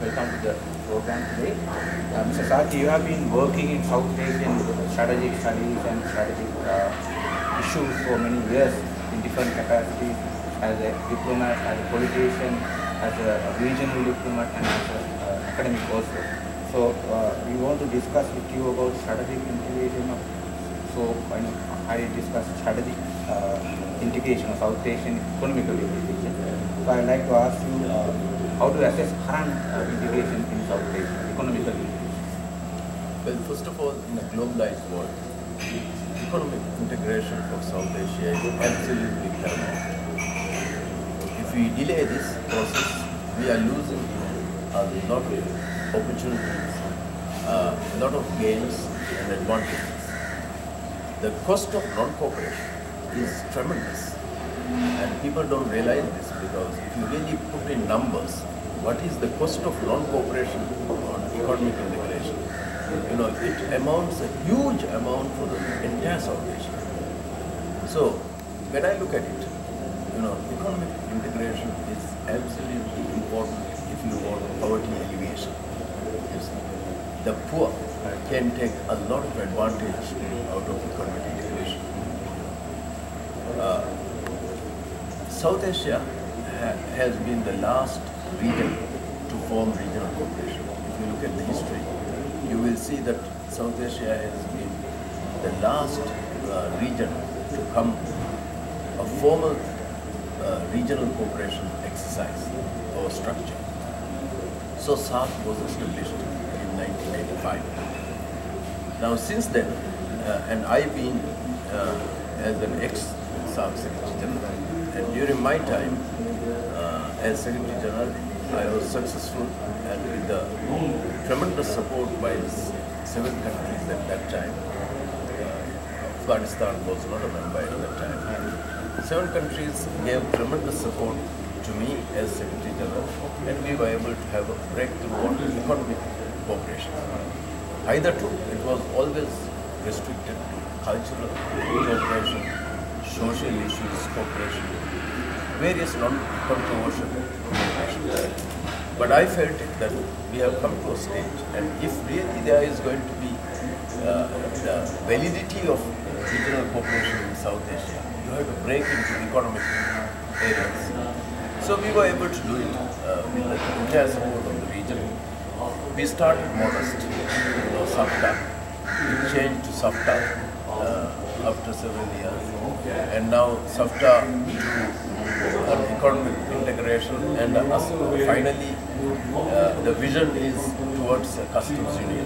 welcome to the program today. Mr. Sathi, you have been working in South Asian strategic studies and strategic issues for many years in different capacities as a diplomat, as a politician, as a regional diplomat, and as an academic also. So we want to discuss with you about strategic integration of. So I discussed strategic integration of South Asian economical integration. So I'd like to ask you how to assess current integration in South Asia, economical integration. Well, first of all, in a globalized world, economic integration of South Asia is absolutely paramount. If we delay this process, we are losing a lot of opportunities, a lot of gains and advantages. The cost of non-cooperation is tremendous, and people don't realize this, because if you really put in numbers, what is the cost of non-cooperation on economic integration? It amounts a huge amount for the entire South Asia. So when I look at it, economic integration is absolutely important if you want poverty alleviation. The poor can take a lot of advantage out of economic integration. South Asia has been the last region to form regional cooperation. If you look at the history, you will see that South Asia has been the last region to come a formal regional cooperation exercise or structure. So SAARC was established in 1985. Now since then, and I've been as an ex-SAARC Secretary General, and during my time as Secretary General, I was successful, and with the tremendous support by 7 countries at that time. Afghanistan was not a member at that time. 7 countries gave tremendous support to me as Secretary General, and we were able to have a breakthrough on economic cooperation. Hitherto, it was always restricted to cultural cooperation, social issues cooperation, various non-controversial cooperation. But I felt it that we have come to a stage, and if really there is going to be the validity of regional cooperation in South Asia, you have to break into economic areas. So we were able to do it with the entire support of the region. We started modest, SAFTA. We changed to SAFTA after several years, and now SAFTA to economic integration, and finally the vision is towards a customs union.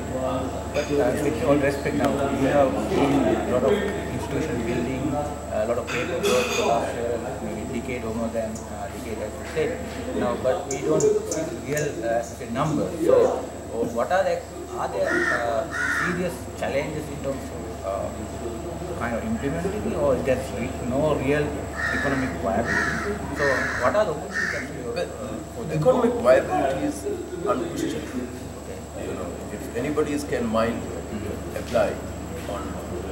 But with all respect now, we have seen a lot of institution building, a lot of paperwork for the last maybe decade or more than decade, as you said. Now, but we don't see real numbers. So, what are there serious challenges in terms of kind of implementing, or there's no real economic viability? So, what are the opportunities that the economic viability is unquestioned. If anybody can mind apply on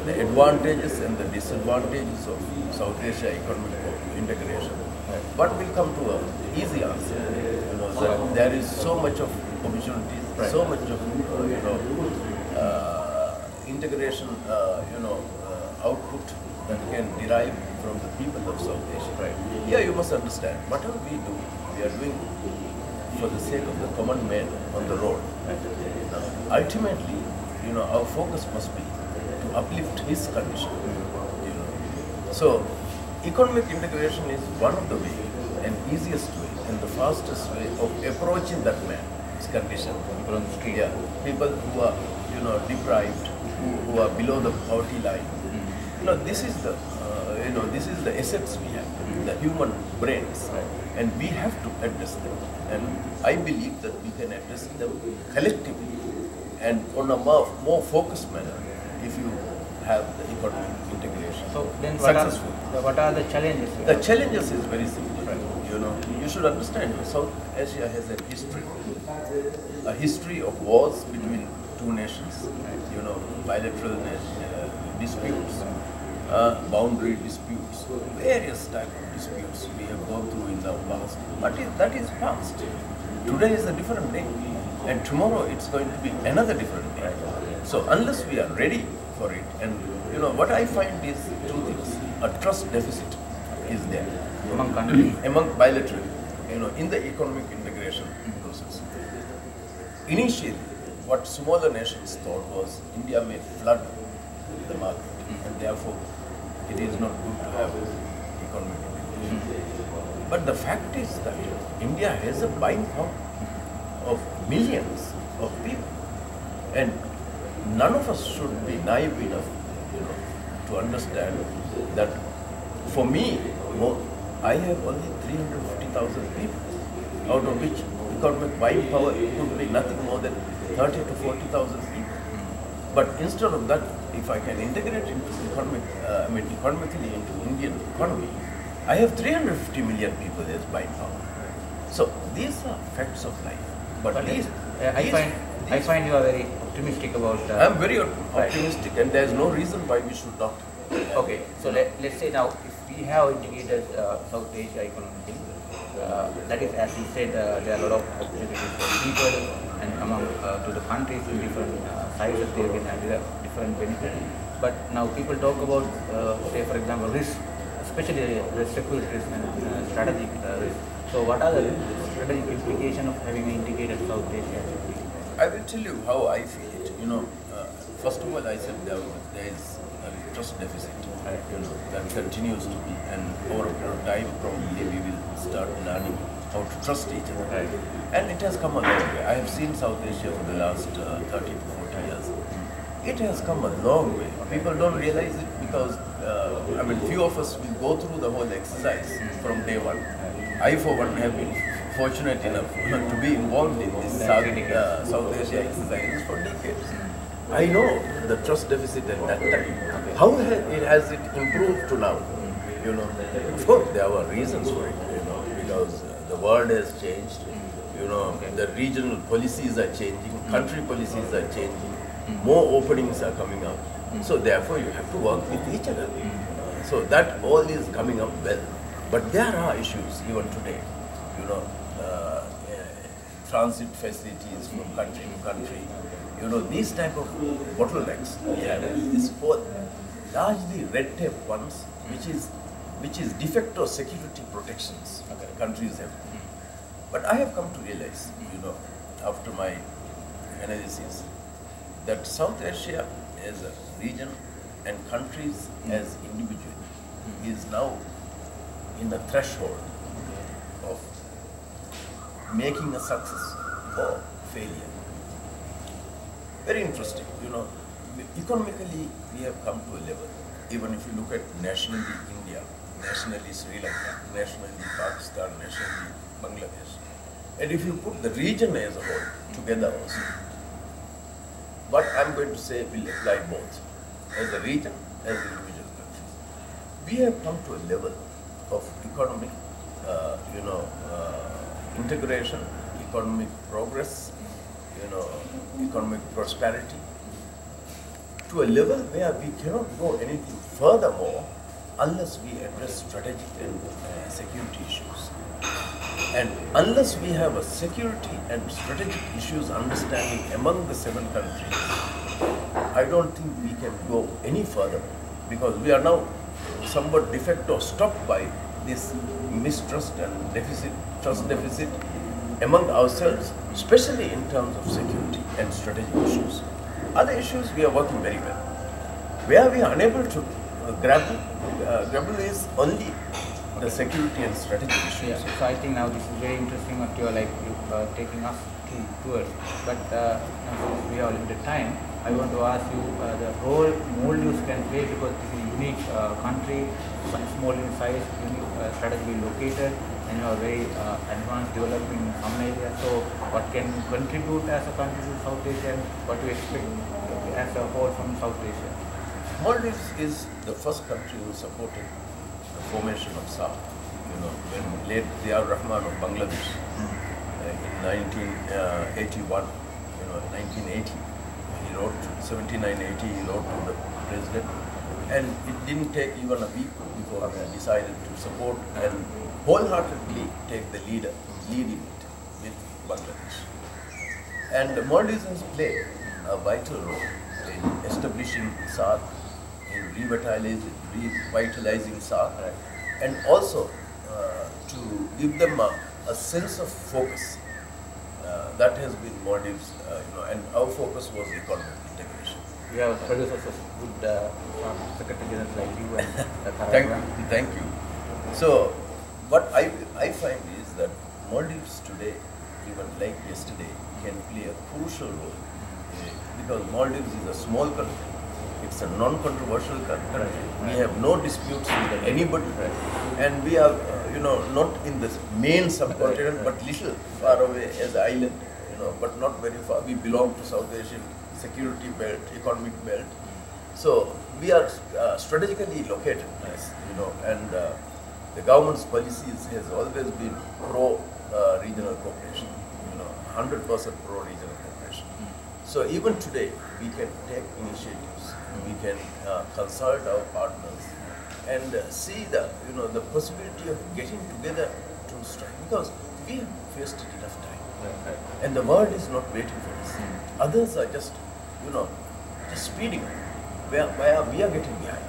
the advantages and the disadvantages of South Asia economic integration, but will come to an easy answer. That there is so much of opportunities, so much of integration, output that can derive from the people of South Asia. Here you must understand, whatever we do, we are doing for the sake of the common man on the road. Ultimately, our focus must be to uplift his condition. So, economic integration is one of the ways, and easiest way, and the fastest way of approaching that man's condition. people on the street? Yeah, people who are, deprived, who are below the poverty line. This is the, this is the assets we have, the human brains, and we have to address them. And I believe that we can address them collectively and on a more focused manner if you have the economic integration. So then what are the challenges? The challenges is very simple. You should understand, South Asia has a history of wars between 2 nations, bilateral disputes, boundary disputes, various types of disputes we have gone through in the past. But that is past. Today is a different day. and tomorrow it's going to be another different day. So unless we are ready for it, and what I find is two things: a trust deficit is there Among countries. among bilateral, in the economic integration process. Initially, what smaller nations thought was India may flood the market, and therefore it is not good to have economic integration. But the fact is that India has a buying power of millions of people, and none of us should be naive enough, to understand that. For me, I have only 350,000 people, out of which economic buying power could be nothing more than 30 to 40,000 people. But instead of that, if I can integrate into economically into Indian economy, I have 350 million people as buying power. So these are facts of life. But I find you are very optimistic about. I am very optimistic, and there is no reason why we should not. Okay, so let's say now if we have integrated South Asia economically, that is, as you said, there are a lot of opportunities for people and among to the countries in different sizes, they can have different benefits. But now people talk about, say for example, risk, especially the security risk and strategic risk. So what are the strategic implications of having an integrated South Asia? I will tell you how I feel it. First of all, I said there is a trust deficit, that continues to be, and over a period of time, probably we will start learning how to trust each other. Right. And it has come a long way. I have seen South Asia for the last 30 to 40 years. It has come a long way. People don't realize it because, few of us will go through the whole exercise from day one. I, for one, have been fortunate enough to be involved in this South Asia exercises for decades. I know the trust deficit at that time. How has it improved to now? Of course, there were reasons for it, because the world has changed. The regional policies are changing, country policies are changing, more openings are coming up. So therefore, you have to work with each other. So that all is coming up well. But there are issues even today, transit facilities from country to country. These type of bottlenecks we have is for largely red tape ones, which is de facto security protections countries have. But I have come to realize, after my analysis, that South Asia as a region and countries as individuals is now in the threshold of making a success or failure. Very interesting, economically we have come to a level, even if you look at nationally India, nationally Sri Lanka, nationally Pakistan, nationally Bangladesh, and if you put the region as a whole together also, what I'm going to say will apply both, as a region, as individual countries. We have come to a level of economic, integration, economic progress, economic prosperity, to a level where we cannot go anything furthermore unless we address strategic and security issues. And unless we have a security and strategic issues understanding among the 7 countries, I don't think we can go any further, because we are now somewhat de facto stopped by this mistrust and trust deficit among ourselves, especially in terms of security and strategic issues. Other issues we are working very well. Where we are unable to grapple is only the security and strategic issues. Yeah, so I think now this is very interesting what you are taking us towards. But now since we have limited time, I want to ask you the role Maldives can play, because this is a unique country, small in size, unique, strategically located, and you have very advanced development in some areas. So what can you contribute as a country to South Asia, and what do you expect as a whole from South Asia? Maldives is the first country who supported the formation of SAARC. When late Ziaur Rahman of Bangladesh in 1981, 1980, he wrote 7980, he wrote to the president, and it didn't take even a week before he decided to support and wholeheartedly take the lead in it with Bangladesh. And Maldives has played a vital role in establishing SAARC, in revitalizing SAARC, and also to give them a sense of focus. That has been Maldives, and our focus was economic integration. You have produced also good Secretary General like you and Thank you. So, what I find is that Maldives today, even like yesterday, can play a crucial role because Maldives is a small country. It's a non-controversial country. We have no disputes with anybody, and we are, not in the main subcontinent, but little far away as an island, but not very far. We belong to South Asian security belt, economic belt. So we are strategically located, and the government's policies has always been pro-regional cooperation, 100% pro-regional cooperation. So even today, we can take initiatives, we can consult our partners and see the possibility of getting together to strike, because we have faced enough time, and the world is not waiting for us. Others are just speeding up, where we are getting behind.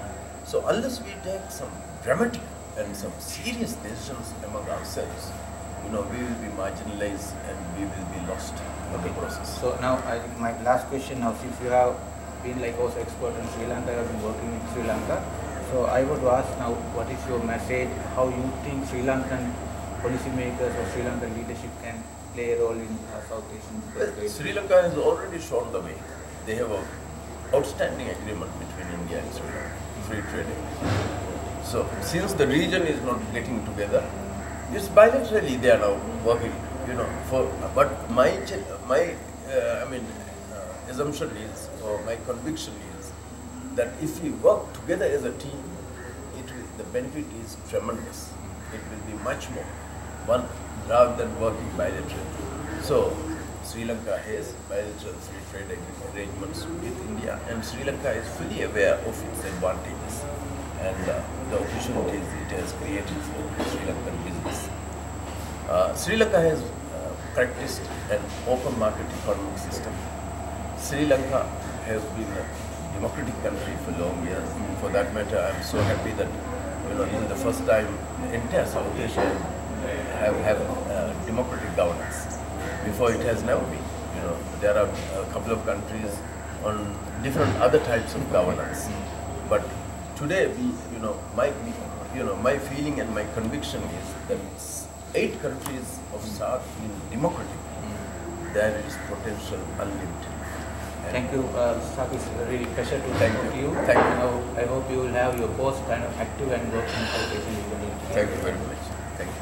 So unless we take some dramatic and some serious decisions among ourselves, we will be marginalized and we will be lost in the process. So now, my last question now, since you have been like also expert in Sri Lanka, you have been working in Sri Lanka. So I would ask now, what is your message? How you think Sri Lankan policymakers or Sri Lankan leadership can play a role in South Asian? Well, Sri Lanka has already shown the way. They have an outstanding agreement between India and Sri Lanka, free trade agreement. So since the region is not getting together, it's bilaterally they are now working, but my assumption is, or my conviction is, that if we work together as a team, the benefit is tremendous. It will be much more one rather than working bilaterally. So Sri Lanka has bilateral free trade arrangements with India, and Sri Lanka is fully aware of its advantages and the opportunities it has created for Sri Lankan business. Sri Lanka has practiced an open market economic system. Sri Lanka has been a democratic country for long years. For that matter, I am so happy that this is the first time the entire South Asia have democratic governance. Before it has never been. There are a couple of countries on different other types of governance. But today, my feeling and my conviction is that 8 countries of SAARC being democratic, there is potential unlimited. Thank you, Saki. It's a really pleasure to talk to you. Thank you. I hope you will have your post kind of active and work in South Asian region. Thank you very much. Thank you.